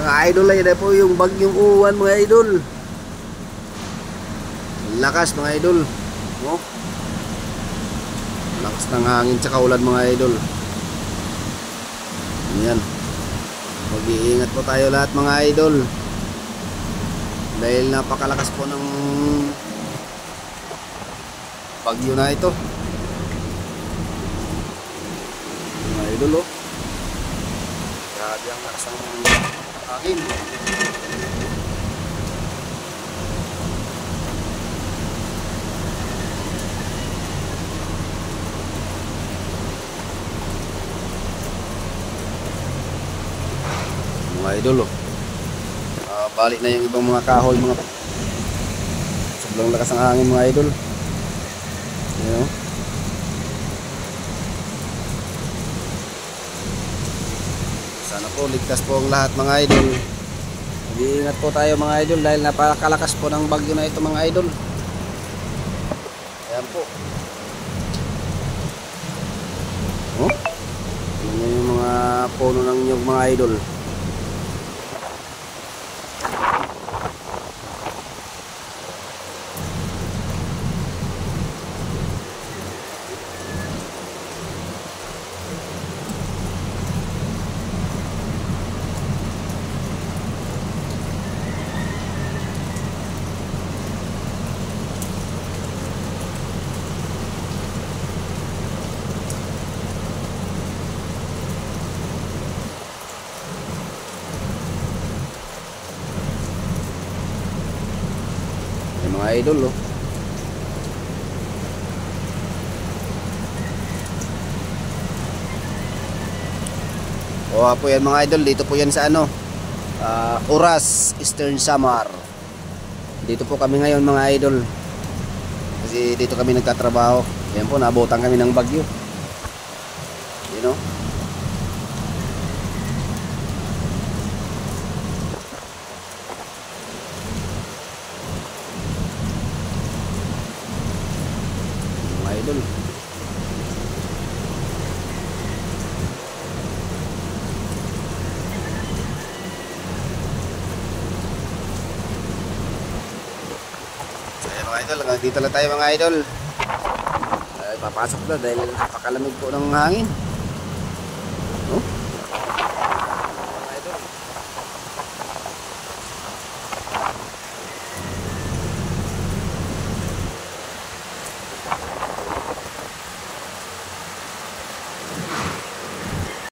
Mga idol ay na po yung bagyong uwan mga idol. Lakas mga idol. No? Lakas ng hangin tsaka ulan mga idol. Ayan. Mag-iingat po tayo lahat mga idol. Dahil napakalakas po ng bagyo na ito. Mga idol oh. Grabe ang lakas ng hangin. Mga idol oh. Balik na yung ibang mga kahoy, mga sobrang lakas ng hangin mga idol. You know? Sana po ligtas po ang lahat mga idol. Mag-iingat po tayo mga idol dahil napakalakas po ng bagyo na ito mga idol. Ayan po. Oh? Yan yung mga puno ng nyug mga idol. Mga idol oh. O po yan mga idol, dito po yan sa ano Oras, Eastern Samar. Dito po kami ngayon mga idol. Kasi dito kami nagtatrabaho. Yan po, naabutan kami ng bagyo. You know? Idol. So ayan mga idol, hanggang dito lang tayo mga idol. Papasok na dahil napakalamig po ng hangin.